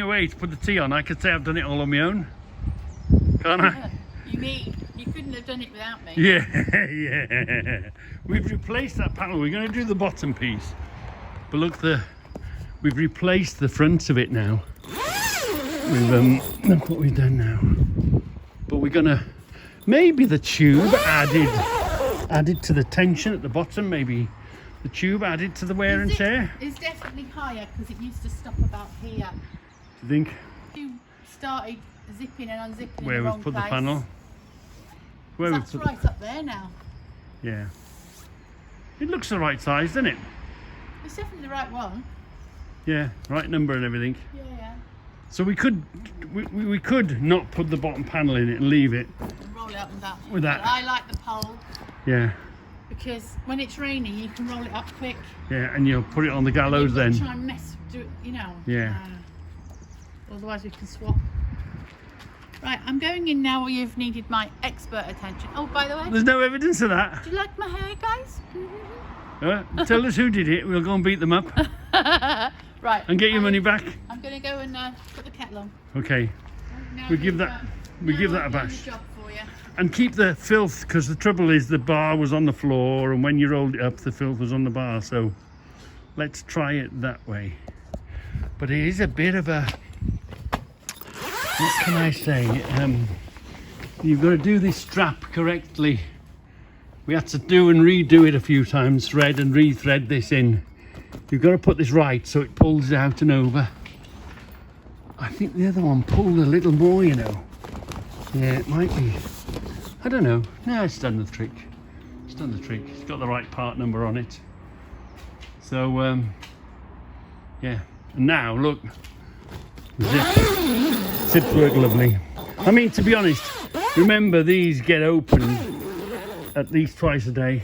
Away to put the tea on. I could say I've done it all on my own, can't I? You mean you couldn't have done it without me? Yeah, yeah. We've replaced that panel. We're going to do the bottom piece, but look, we've replaced the front of it now. Look what we've done now. But we're gonna maybe the tube added to the tension at the bottom. Maybe the tube added to the wear and tear. It's definitely higher because it used to stop about here. Do you think? You started zipping and unzipping Where in the we've wrong put place. the panel. Where That's we've put right up there now. Yeah. It looks the right size, doesn't it? It's definitely the right one. Yeah, right number and everything. Yeah, yeah. So we could not put the bottom panel in it and leave it. And roll it up and down. With that. But I like the pole Yeah. because when it's raining, you can roll it up quick. Yeah, and you'll put it on the gallows You've got to then. try and mess, do it, you know. Yeah. Otherwise, we can swap. Right, I'm going in now where you've needed my expert attention. Oh, by the way, There's no evidence of that. do you like my hair, guys? Tell us who did it. We'll go and beat them up Right. and get your money back. I'm going to go and put the kettle on. Okay. Now We give you've, that a now I've done bash. the job for you. And keep the filth, because the trouble is the bar was on the floor, and when you rolled it up, the filth was on the bar. So let's try it that way. But it is a bit of a, what can I say? You've got to do this strap correctly. We had to do and redo it a few times, thread and re-thread this in. You've got to put this right so it pulls out and over. I think the other one pulled a little more, you know. Yeah, it might be. I don't know. No, it's done the trick. It's done the trick. It's got the right part number on it. So, yeah. And now, look. Zips work lovely. I mean, to be honest, remember these get opened at least twice a day.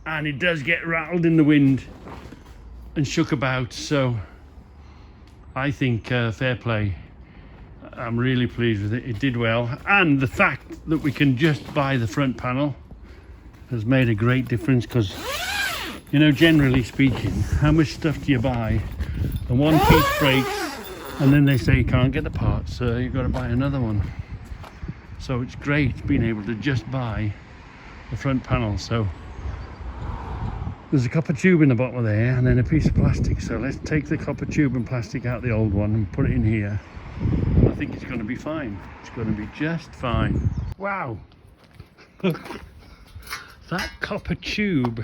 And it does get rattled in the wind and shook about. So, I think fair play. I'm really pleased with it. It did well, and the fact that we can just buy the front panel has made a great difference, because, you know, generally speaking, how much stuff do you buy and one piece breaks and then they say you can't get the parts, so you've got to buy another one. So it's great being able to just buy the front panel. So there's a copper tube in the bottom of there and then a piece of plastic. So let's take the copper tube and plastic out the old one and put it in here. I think it's going to be fine. It's going to be just fine. Wow. That copper tube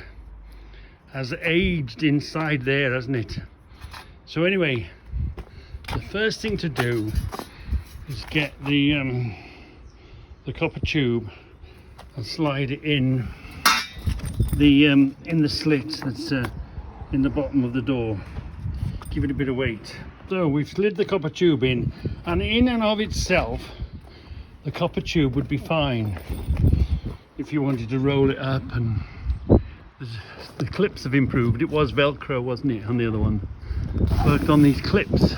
has aged inside there, hasn't it? So anyway, the first thing to do is get the copper tube and slide it in the slit that's in the bottom of the door. Give it a bit of weight. So we've slid the copper tube in, and in and of itself the copper tube would be fine if you wanted to roll it up, and the clips have improved. It was Velcro, wasn't it, on the other one? Worked on these clips.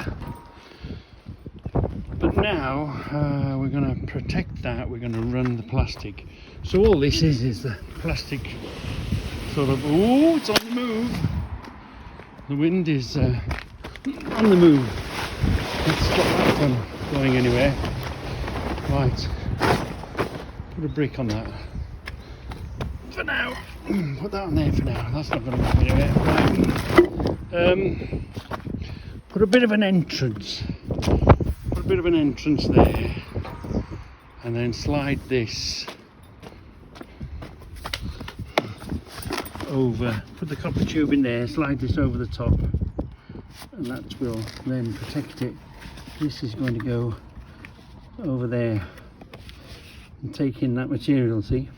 But now we're going to protect that. We're going to run the plastic. So all this is the plastic sort of, oh, it's on the move. The wind is on the move. Let's stop that from going anywhere. Right, put a brick on that for now. Put that on there for now. That's not going to go anywhere. Right. Put a bit of an entrance. Put a bit of an entrance there, and then slide this over. Put the copper tube in there. Slide this over the top. And that will then protect it. This is going to go over there and take in that material, see?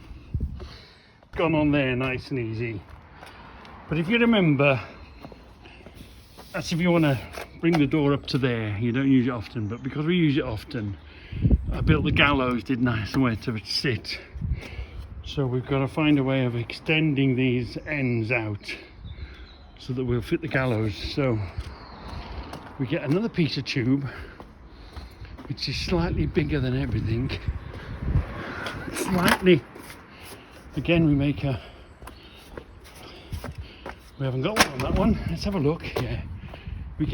Gone on there nice and easy. But if you remember, that's if you want to bring the door up to there. You don't use it often, but because we use it often, I built the gallows, didn't I? Somewhere to sit. So we've got to find a way of extending these ends out so that we'll fit the gallows. So we get another piece of tube which is slightly bigger than everything. Slightly. Again, we make a, we haven't got one on that one. Let's have a look. Yeah, we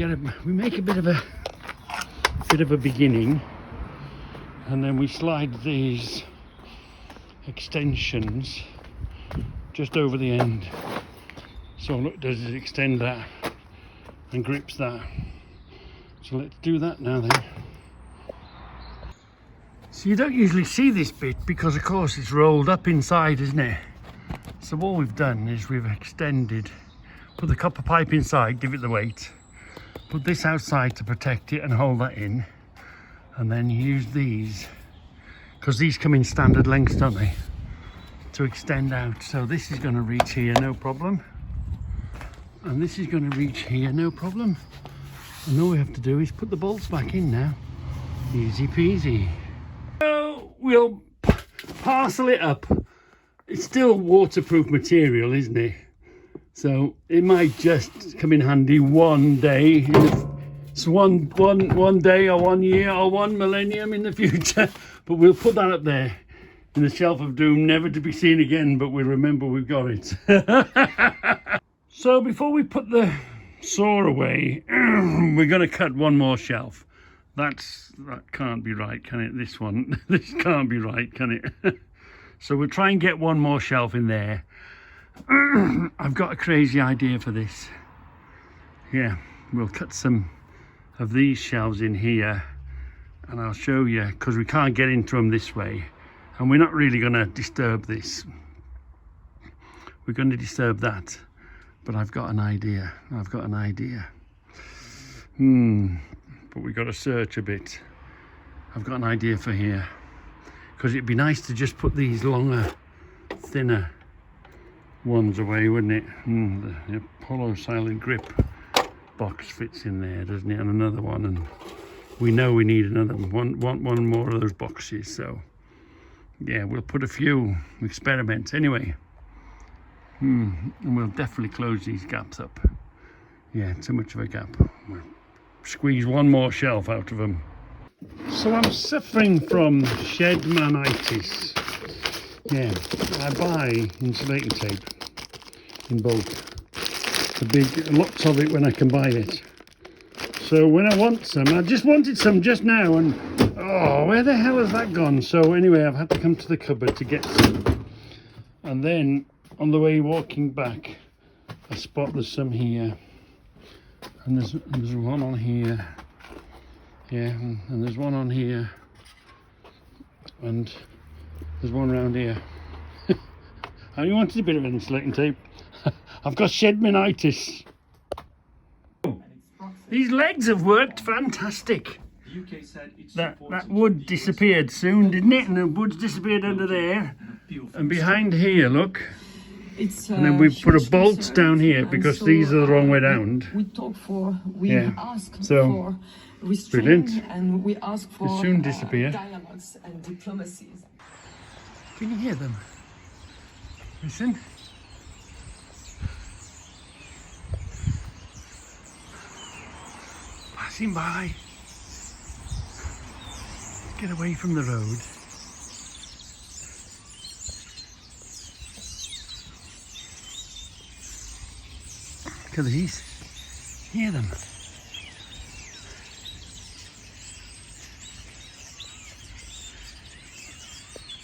make a bit of a bit of a beginning, and then we slide these extensions just over the end. So look, does it extend that and grips that. So let's do that now then. So you don't usually see this bit because of course it's rolled up inside, isn't it? So what we've done is we've extended, put the copper pipe inside, give it the weight, put this outside to protect it and hold that in, and then use these, because these come in standard lengths, don't they, to extend out. So this is going to reach here, no problem, and this is going to reach here, no problem. And all we have to do is put the bolts back in now. Easy peasy. So we'll parcel it up. It's still waterproof material, isn't it? So it might just come in handy one day. It's one day or 1 year or 1 millennium in the future. But we'll put that up there in the shelf of doom, never to be seen again, but we'll remember we've got it. So before we put the saw away, we're going to cut one more shelf. That can't be right, can it? This one, this can't be right, can it? So we'll try and get one more shelf in there. I've got a crazy idea for this. Yeah, we'll cut some of these shelves in here and I'll show you, because we can't get into them this way, and we're not really going to disturb this. We're going to disturb that, but I've got an idea. But we've got to search a bit. I've got an idea for here, because it'd be nice to just put these longer, thinner ones away, wouldn't it? The Apollo silent grip box fits in there, doesn't it? And another one, and we know we need another one more of those boxes. So yeah, we'll put a few experiments anyway. And we'll definitely close these gaps up. Yeah, too much of a gap. We'll squeeze one more shelf out of them. So I'm suffering from shedmanitis. Yeah, I buy insulating tape in bulk. The big lots of it when I can buy it. So when I want some, I just wanted some just now, and oh, where the hell has that gone? So anyway, I've had to come to the cupboard to get some. And then on the way walking back, I spot there's some here, and there's one on here. Yeah, and there's one on here, and there's one around here. I only wanted a bit of insulating tape. I've got shedmanitis. These legs have worked fantastic. That wood disappeared soon, didn't it? And the wood's disappeared under there. And behind here, look. And then we put a bolt down here because these are the wrong way round. We ask for restraint, brilliant. And we ask for It'll soon disappear. dialogues and diplomacies. Can you hear them? Listen. Passing by. Get away from the road. Look at these. Hear them.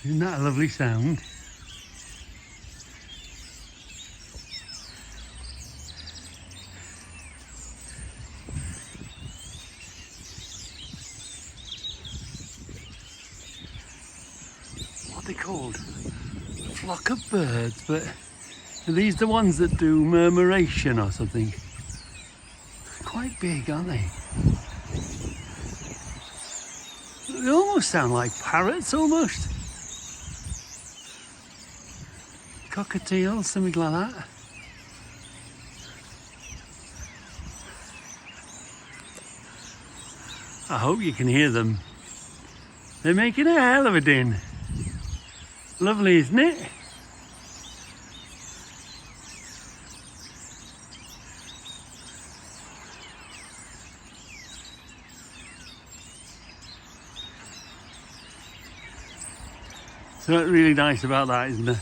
Isn't that a lovely sound? What are they called? A flock of birds, but are these the ones that do murmuration or something? Quite big, aren't they? They almost sound like parrots, almost. Cockatiels, something like that. I hope you can hear them. They're making a hell of a din. Lovely, isn't it? So that's really nice about that, isn't it?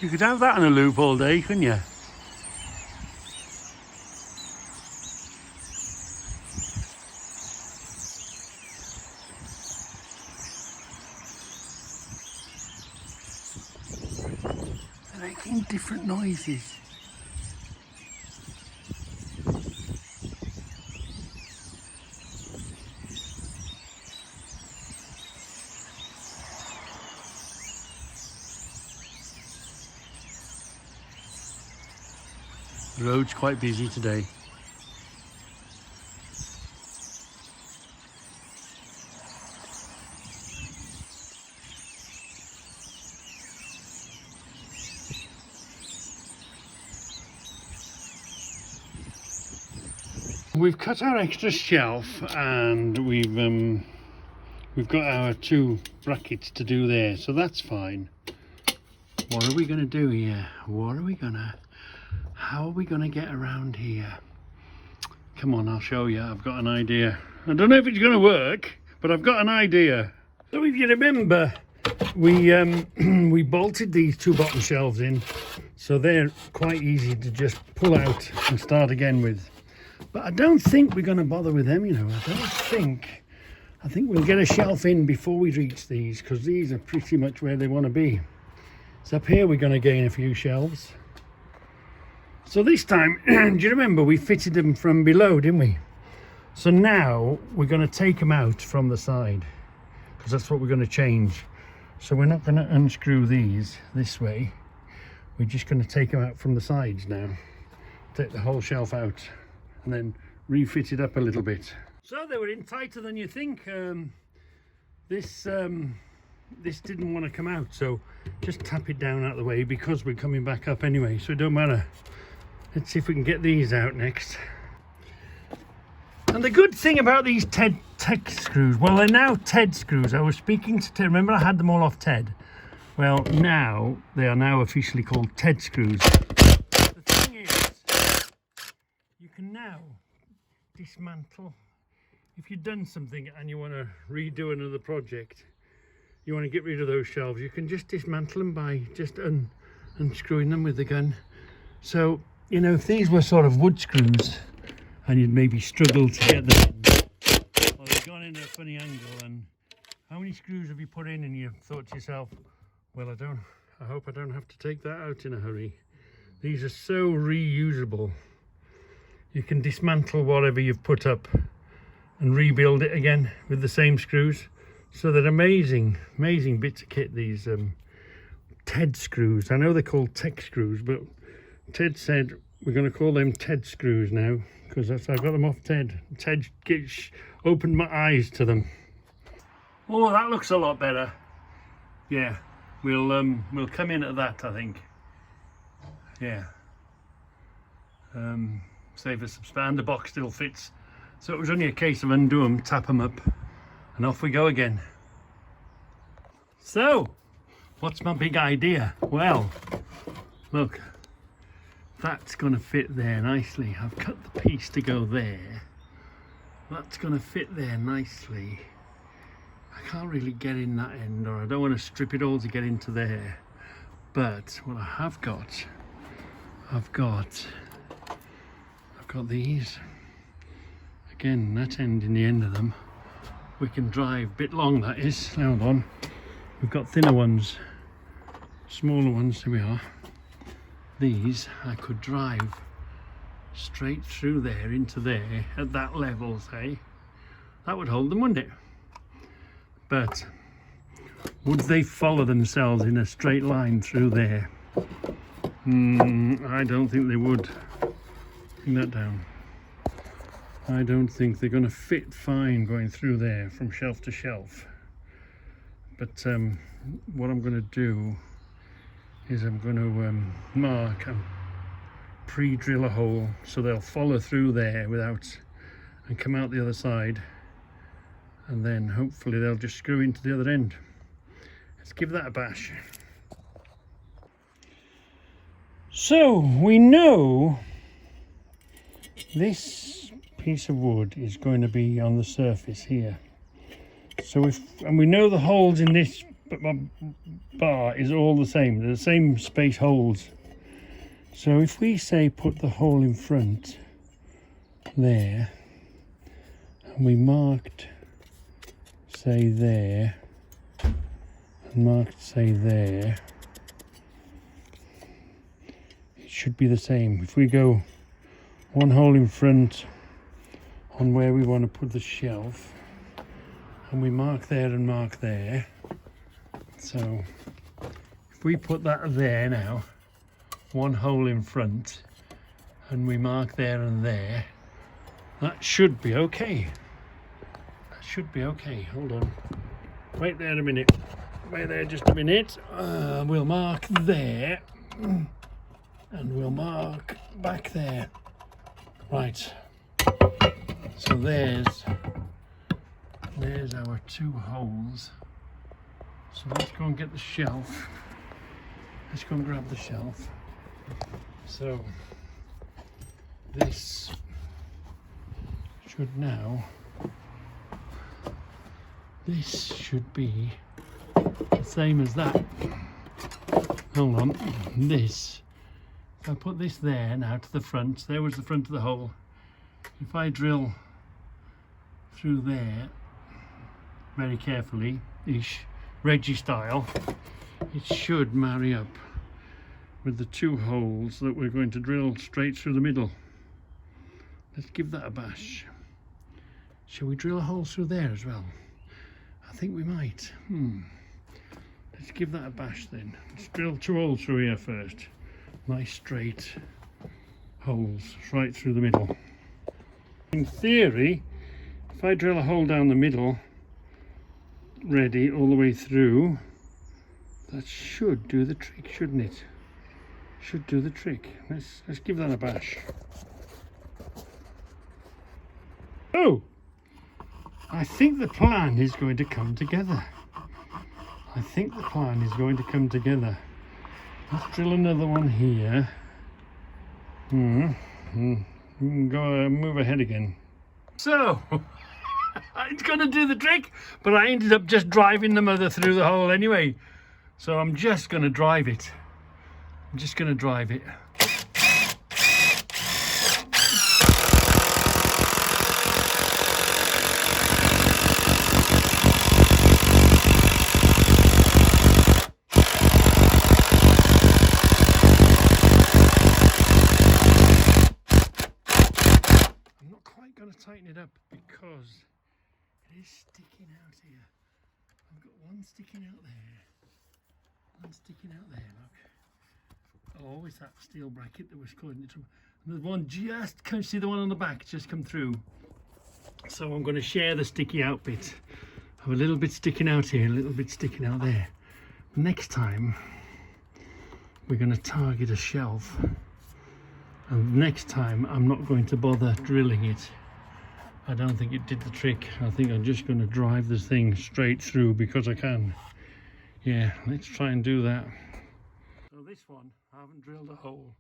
You could have that on a loop all day, couldn't you? They're making different noises. The road's quite busy today. We've cut our extra shelf and we've got our 2 brackets to do there, so that's fine. What are we going to do here? How are we going to get around here? Come on, I'll show you. I've got an idea. I don't know if it's going to work, but I've got an idea. So if you remember, we bolted these 2 bottom shelves in, so they're quite easy to just pull out and start again with. But I don't think we're going to bother with them, you know. I think we'll get a shelf in before we reach these, because these are pretty much where they want to be. So up here we're going to gain a few shelves. So this time, do you remember we fitted them from below, didn't we? So now we're going to take them out from the side, because that's what we're going to change. So we're not going to unscrew these this way. We're just going to take them out from the sides now. Take the whole shelf out and then refit it up a little bit. So they were in tighter than you think. This didn't want to come out, so just tap it down out of the way, because we're coming back up anyway, so it don't matter. Let's see if we can get these out next. And the good thing about these Tech screws, well, they're now Ted screws. I was speaking to Ted, remember I had them all off Ted? Well, now they are now officially called Ted screws. The thing is, you can now dismantle. If you've done something and you want to redo another project, you want to get rid of those shelves, you can just dismantle them by just unscrewing them with the gun. So, you know, if these were sort of wood screws and you'd maybe struggle to get them in, or they've gone in at a funny angle, and how many screws have you put in and you thought to yourself, well, I hope I don't have to take that out in a hurry. These are so reusable. You can dismantle whatever you've put up and rebuild it again with the same screws. So they're amazing bits of kit, these Ted screws. I know they're called Tech screws, but Ted said we're going to call them Ted screws now, because I got them off Ted. Ted opened my eyes to them. Oh, that looks a lot better. Yeah, we'll come in at that, I think. Yeah. Save us some space. And the box still fits. So it was only a case of undo them, tap them up, and off we go again. So, what's my big idea? Well, look, that's going to fit there nicely. I've cut the piece to go there. That's going to fit there nicely. I can't really get in that end, or I don't want to strip it all to get into there. But what I have got, I've got these. Again, that end in the end of them. We can drive a bit long, that is. Hold on. We've got thinner ones, smaller ones, here we are. These I could drive straight through there into there at that level, say. That would hold them, wouldn't it? But would they follow themselves in a straight line through there? I don't think they would. Bring that down. I don't think they're going to fit fine going through there from shelf to shelf. But what I'm going to do is I'm going to mark and pre-drill a hole so they'll follow through there and come out the other side, and then hopefully they'll just screw into the other end. Let's give that a bash. So we know this piece of wood is going to be on the surface here. So and we know the holes in this but my bar is all the same. They're the same space holes. So if we say put the hole in front there, and we marked say there, and marked say there, it should be the same. If we go one hole in front on where we want to put the shelf, and we mark there and mark there, so if we put that there now, one hole in front, and we mark there and there, that should be okay. That should be okay. Hold on, wait there a minute, wait there just a minute. We'll mark there, and we'll mark back there. Right, so there's our two holes. So let's go and get the shelf. Let's go and grab the shelf. So this should be the same as that. Hold on, this, if I put this there now to the front, there was the front of the hole. If I drill through there very carefully, ish, Reggie style, it should marry up with the two holes that we're going to drill straight through the middle. Let's give that a bash. Shall we drill a hole through there as well? I think we might. Let's give that a bash then. Let's drill two holes through here first. Nice straight holes right through the middle. In theory, if I drill a hole down the middle, ready all the way through, that should do the trick, shouldn't it? Should do the trick. Let's give that a bash. Oh, I think the plan is going to come together. I think the plan is going to come together. Let's drill another one here. Go move ahead again. So it's gonna do the trick, but I ended up just driving the mother through the hole anyway. So I'm just gonna drive it. I'm just gonna drive it. Tighten it up because it is sticking out here. I've got one sticking out there, one sticking out there, look. Oh, it's that steel bracket that was causing it trouble. And there's one just, can you see the one on the back just come through? So I'm going to share the sticky out bit. I have a little bit sticking out here, a little bit sticking out there. Next time we're going to target a shelf, and next time I'm not going to bother drilling it. I don't think it did the trick. I think I'm just going to drive this thing straight through because I can. Yeah, let's try and do that. So this one, I haven't drilled a hole.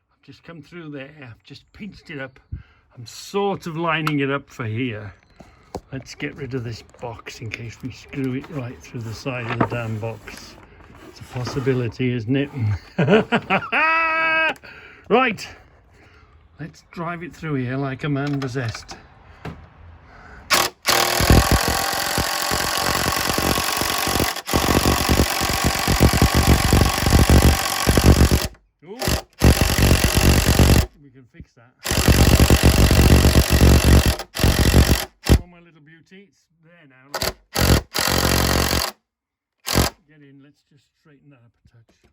I've just come through there, I've just pinched it up. I'm sort of lining it up for here. Let's get rid of this box in case we screw it right through the side of the damn box. It's a possibility, isn't it? Right, let's drive it through here like a man possessed. We can fix that. Oh, my little beauty, it's there now. Look. Get in, let's just straighten that up a touch in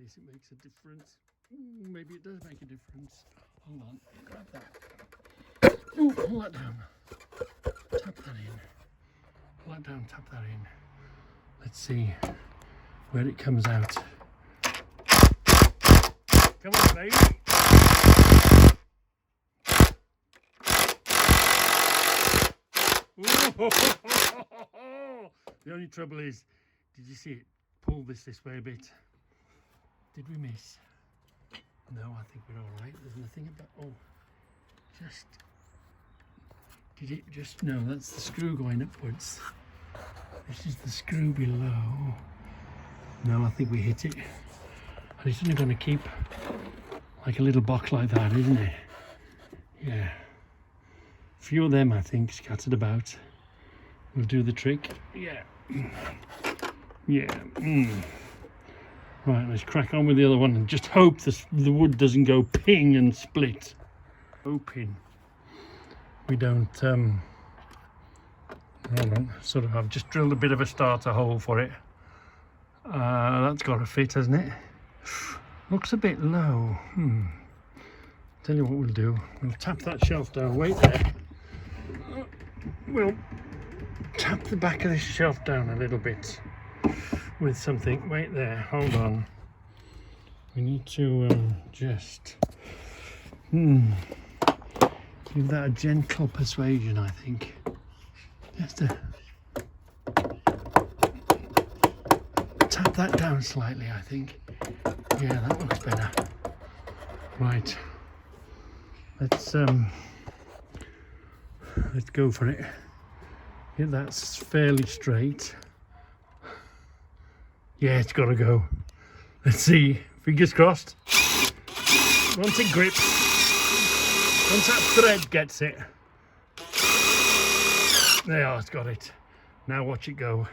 case it makes a difference. Ooh, maybe it does make a difference. Hold on, grab that. Ooh, pull that down. Tap that in. Pull that down, tap that in. Let's see where it comes out. Come on, baby. The only trouble is, did you see it pull this way a bit? Did we miss? No, I think we're all right. There's nothing about, did it just, no, that's the screw going upwards. This is the screw below. No, I think we hit it. And it's only going to keep like a little box like that, isn't it? Yeah. A few of them, I think, scattered about. Will do the trick. Yeah. Yeah. Right, let's crack on with the other one and just hope the wood doesn't go ping and split. Hoping we don't, hold on, sort of, I've just drilled a bit of a starter hole for it. That's got to fit, hasn't it? Looks a bit low. Tell you what we'll do. We'll tap that shelf down. Wait there. We'll tap the back of this shelf down a little bit with something. Wait there. Hold on. We need to just give that a gentle persuasion, I think. Just to tap that down slightly, I think. Yeah, that looks better. Right. Let's go for it. Yeah, that's fairly straight. Yeah, it's got to go. Let's see. Fingers crossed. Once it grips, once that thread gets it. There, it's got it. Now watch it go.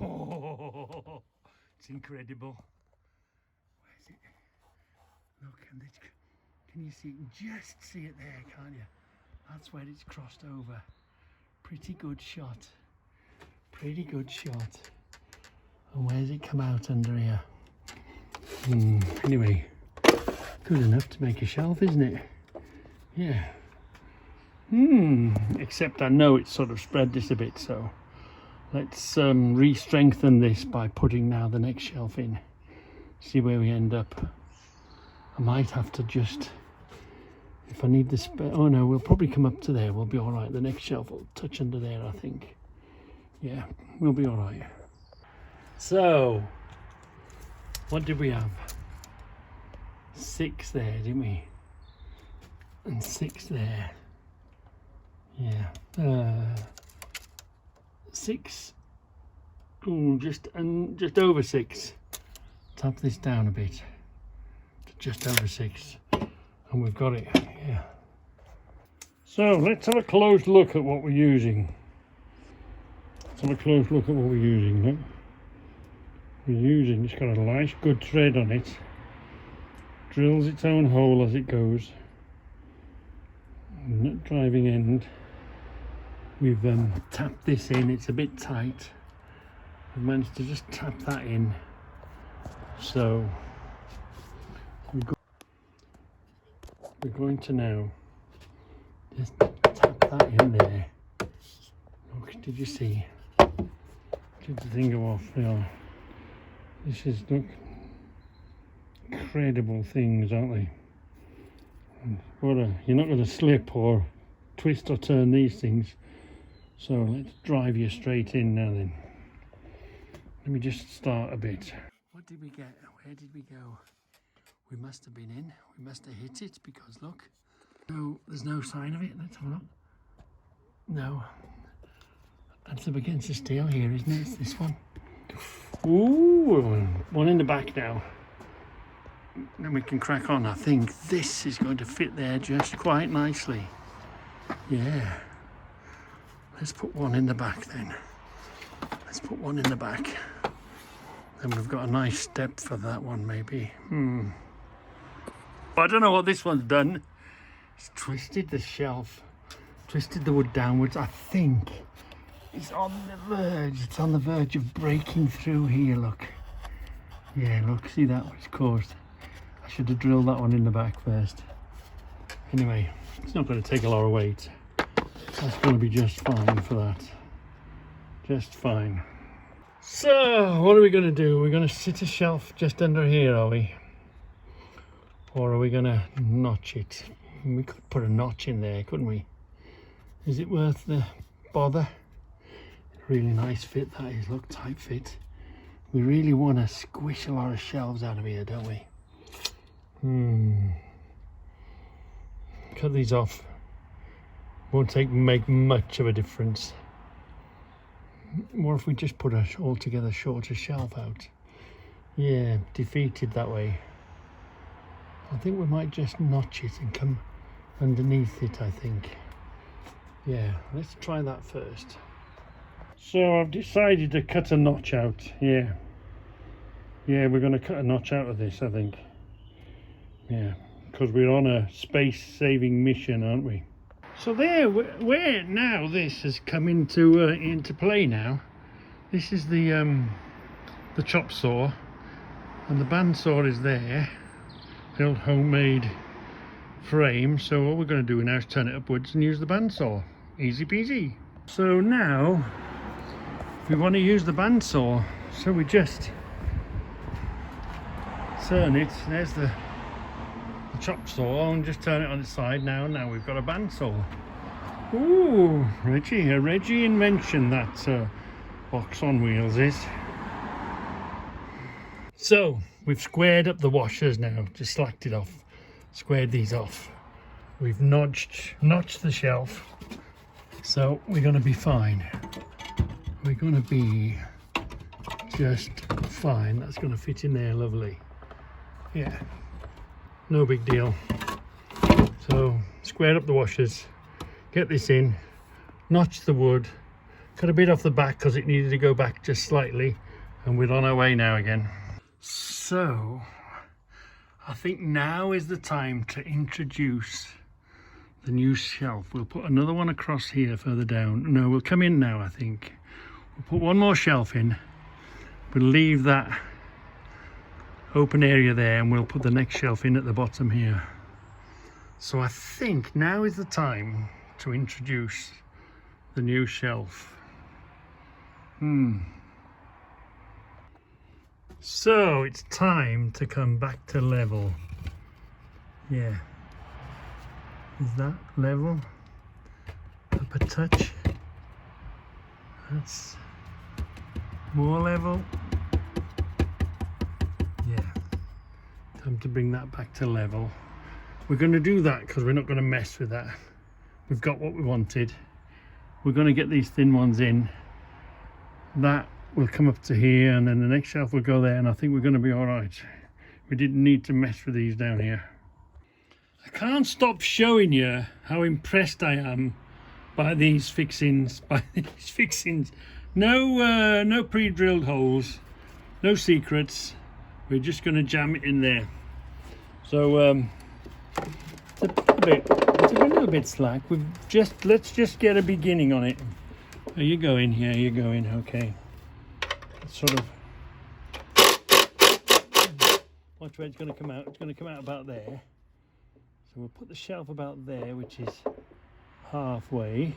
Oh, it's incredible. Where's it? Look, and can you see? Just see it there, can't you? That's where it's crossed over. Pretty good shot. Pretty good shot. And where's it come out under here? Anyway, good enough to make a shelf, isn't it? Yeah. Except I know it's sort of spread this a bit, so let's re-strengthen this by putting now the next shelf in. See where we end up. I might have to just, if I need the spare, oh no, we'll probably come up to there. We'll be all right. The next shelf will touch under there, I think. Yeah, we'll be all right. So, what did we have? 6 there, didn't we? And 6 there. Yeah. 6. Ooh, just over 6. Tap this down a bit to just over 6, and we've got it. Yeah. So let's have a close look at what we're using. Let's have a close look at what we're using. Look. It's got a nice good thread on it. Drills its own hole as it goes. Nut driving end. We've tapped this in. It's a bit tight. We've managed to just tap that in. So we're going to now just tap that in there. Look, did you see? Did the thing go off? Yeah. This is, look, incredible things, aren't they? You're not going to slip or twist or turn these things. So let's drive you straight in now then. Let me just start a bit. What did we get? Where did we go? We must have been in. We must have hit it because look. No, there's no sign of it. Let's have a look. No. That's up against the steel here, isn't it? It's this one. Ooh, one in the back now. Then we can crack on. I think this is going to fit there just quite nicely. Yeah. Let's put one in the back then. Let's put one in the back. Then we've got a nice step for that one maybe. I don't know what this one's done. It's twisted the shelf. Twisted the wood downwards. I think it's on the verge. It's on the verge of breaking through here, look. Yeah, look, see that was caused. I should have drilled that one in the back first. Anyway, it's not going to take a lot of weight. That's going to be just fine for that. Just fine. So, what are we going to do? We're going to sit a shelf just under here, are we? Or are we going to notch it? We could put a notch in there, couldn't we? Is it worth the bother? Really nice fit that is, look, tight fit. we really want to squish a lot of shelves out of here, don't we? Cut these off. Won't make much of a difference. What if we just put a altogether shorter shelf out? Yeah, defeated that way. I think we might just notch it and come underneath it, I think. Yeah, let's try that first. So I've decided to cut a notch out. Yeah, we're going to cut a notch out of this, I think. Yeah, because we're on a space-saving mission, aren't we? So there, where now this has come into play now. This is the chop saw, and the bandsaw is there. The old homemade frame. So what we're going to do now is turn it upwards and use the bandsaw. Easy peasy. So now, if we want to use the bandsaw, so we just turn it. There's the chop saw, and just turn it on its side now. Now we've got a bandsaw. Ooh, a Reggie invention, that box on wheels is. So we've squared up the washers now, just slacked it off, squared these off. We've notched the shelf, so we're going to be fine. We're going to be just fine. That's going to fit in there lovely. Yeah, no big deal. So square up the washers, get this in, notch the wood, cut a bit off the back because it needed to go back just slightly, and we're on our way now again. So I think now is the time to introduce the new shelf. We'll put another one across here further down. No, we'll come in now, I think. We'll put one more shelf in. We'll leave that open area there, and we'll put the next shelf in at the bottom here. So I think now is the time to introduce the new shelf. So it's time to come back to level. Yeah. Is that level? Up a touch. That's more level. Yeah. Time to bring that back to level. We're going to do that because we're not going to mess with that. We've got what we wanted. We're going to get these thin ones in. That will come up to here, and then the next shelf will go there, and I think we're going to be all right. We didn't need to mess with these down here. I can't stop showing you how impressed I am by these fixings. No pre-drilled holes, no secrets. We're just going to jam it in there. So it's a little bit slack. Let's just get a beginning on it. Are you going here? You're going. Okay. Sort of. Watch where it's going to come out. It's going to come out about there. So we'll put the shelf about there, which is halfway.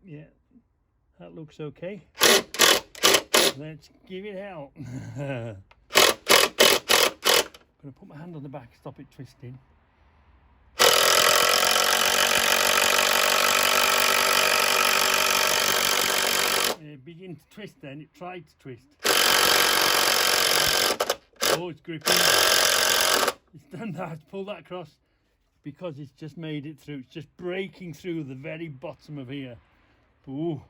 Yeah, that looks okay. Let's give it hell. I'm going to put my hand on the back, stop it twisting. It began to twist then, it tried to twist. Oh, it's gripping. It's done that, it's pulled that across because it's just made it through. It's just breaking through the very bottom of here. Ooh.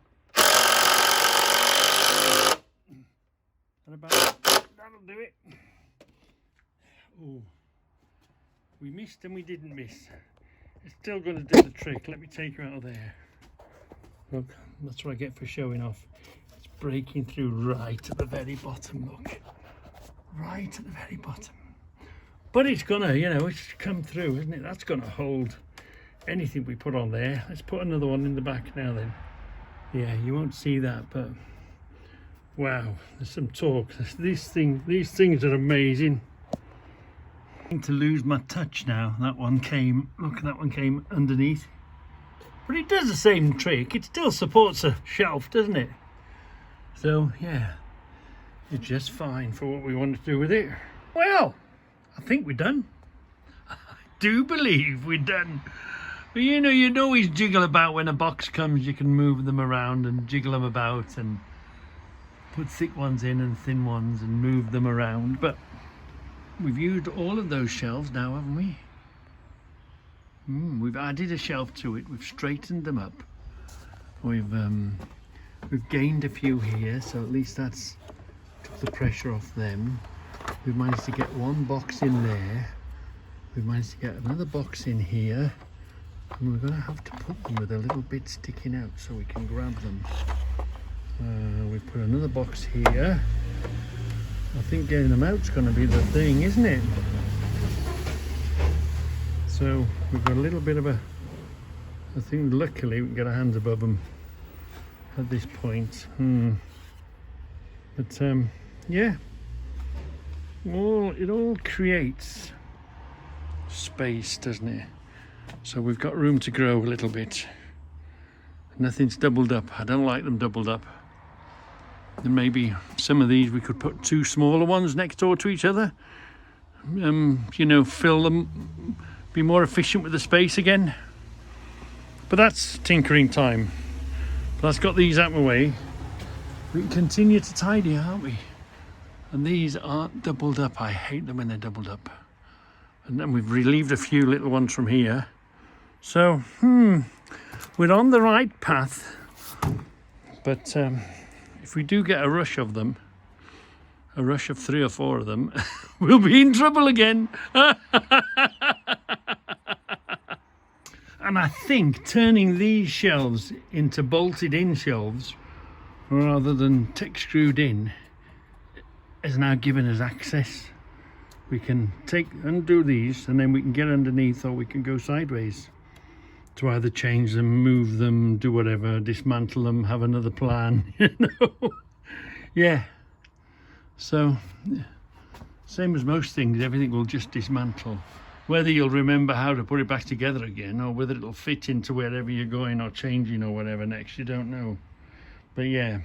And about that'll do it. Ooh. We missed and we didn't miss. It's still going to do the trick. Let me take you out of there. Look, that's what I get for showing off. It's breaking through right at the very bottom, look. Right at the very bottom. But it's gonna, it's come through, isn't it? That's gonna hold anything we put on there. Let's put another one in the back now then. Yeah, you won't see that, but wow, there's some torque. These things are amazing. I'm to lose my touch now. That one came, look, that one came underneath. But it does the same trick. It still supports a shelf, doesn't it? So yeah, it's just fine for what we want to do with it. Well, I think we're done. I do believe we're done. But you know, you'd always jiggle about when a box comes. You can move them around and jiggle them about and put thick ones in and thin ones and move them around. But we've used all of those shelves now, haven't we? We've added a shelf to it. We've straightened them up. We've gained a few here, so at least that's took the pressure off them. We've managed to get one box in there. We've managed to get another box in here. And we're going to have to put them with a little bit sticking out so we can grab them. We put another box here. I think getting them out's going to be the thing, isn't it? So we've got a little bit of I think luckily we can get our hands above them at this point. But yeah, it all creates space, doesn't it? So we've got room to grow a little bit. Nothing's doubled up. I don't like them doubled up. And maybe some of these we could put two smaller ones next door to each other. You know, fill them, be more efficient with the space again. But that's tinkering time. But that's got these out of my way. We can continue to tidy, aren't we? And these aren't doubled up. I hate them when they're doubled up. And then we've relieved a few little ones from here. So, we're on the right path. But if we do get a rush of them, a rush of 3 or 4 of them, we'll be in trouble again. And I think turning these shelves into bolted in shelves rather than tick screwed in has now given us access. We can undo these and then we can get underneath, or we can go sideways to either change them, move them, do whatever, dismantle them, have another plan, you know. Yeah. So, same as most things, everything will just dismantle. Whether you'll remember how to put it back together again, or whether it'll fit into wherever you're going or changing or whatever next, you don't know. But yeah,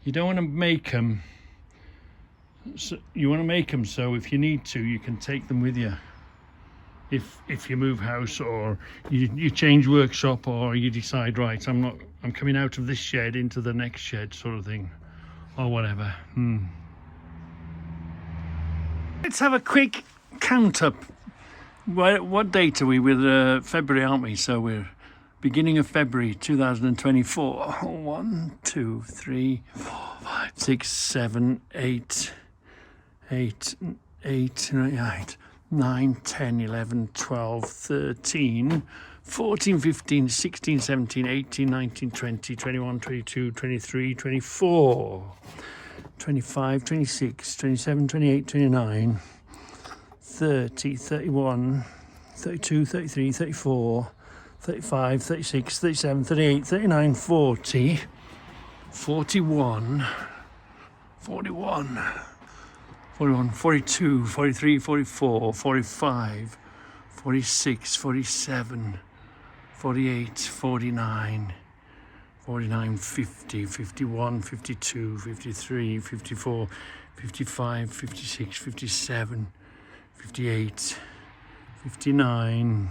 you don't want to make them. So you want to make them so if you need to, you can take them with you. If you move house, or you change workshop, or you decide, right, I'm coming out of this shed into the next shed, sort of thing, or whatever. Let's have a quick count up. What date are we? With February, aren't we? So we're beginning of February 2024. 1, 2, 3, 4, 5, 6, 7, 8, 9, 10, 11, 12, 13, 14, 15, 16, 17, 18, 19, 20, 21, 22, 23, 24, 25, 26, 27, 28, 29, 30, 31, 32, 33, 34, 35, 36, 37, 38, 39, 40, 41, 41, 41, 42, 43, 44, 45, 46, 47, 48, 49, 49, 50, 51, 52, 53, 54, 55, 56, 57, 58, 59,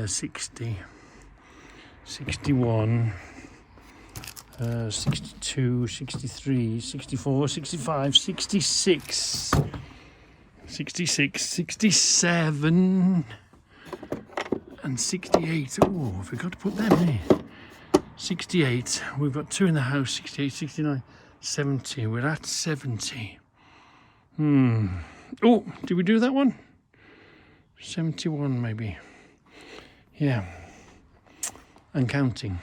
60, 61, 62, 63, 64, 65, 66, 66, 67, and 68. Oh, I forgot to put them in. 68, we've got 2 in the house. 68, 69, 70. We're at 70. Oh, did we do that one? 71 maybe. Yeah. And counting.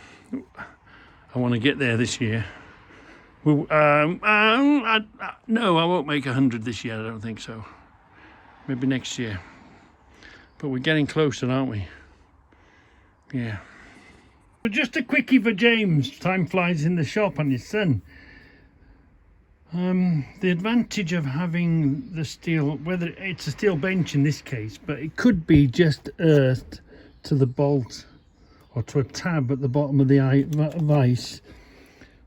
I want to get there this year. Well, no, I won't make 100 this year. I don't think so. Maybe next year. But we're getting closer, aren't we? Yeah. Just a quickie for James. Time flies in the shop and his son. The advantage of having the steel, whether it's a steel bench in this case, but it could be just earthed to the bolt or to a tab at the bottom of the vise.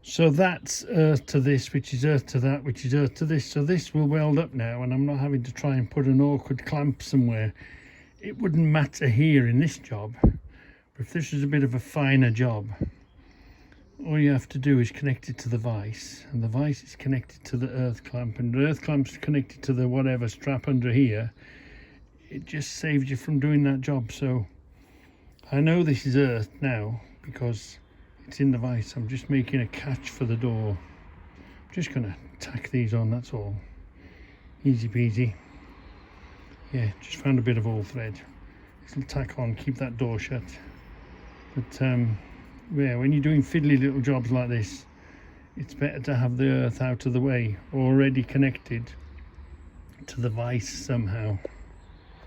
So that's earth to this, which is earth to that, which is earth to this. So this will weld up now, and I'm not having to try and put an awkward clamp somewhere. it wouldn't matter here in this job, but if this was a bit of a finer job, all you have to do is connect it to the vise, and the vise is connected to the earth clamp, and the earth clamp's connected to the whatever strap under here. It just saves you from doing that job. So I know this is earth now because it's in the vise. I'm just making a catch for the door. I'm just gonna tack these on, that's all. Easy peasy. Yeah, just found a bit of old thread. This will tack on, keep that door shut. But yeah, when you're doing fiddly little jobs like this, it's better to have the earth out of the way, already connected to the vise somehow.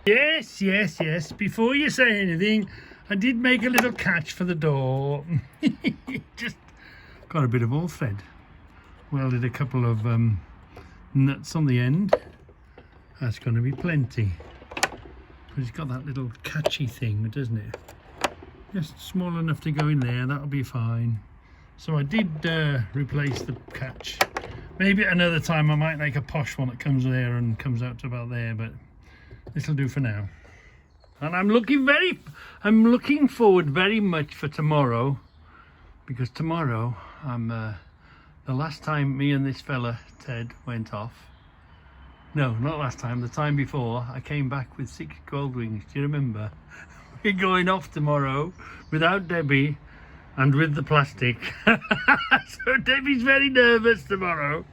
Yes, yes, yes, before you say anything, I did make a little catch for the door. Just got a bit of old thread. Welded a couple of nuts on the end. That's going to be plenty. But it's got that little catchy thing, doesn't it? Just small enough to go in there, that'll be fine. So I did replace the catch. Maybe at another time I might make a posh one that comes there and comes out to about there, but this'll do for now. And I'm looking forward very much for tomorrow, because tomorrow the last time me and this fella Ted went off. No, not last time, the time before, I came back with 6 gold wings. Do you remember? We're going off tomorrow without Debbie and with the plastic. So Debbie's very nervous tomorrow.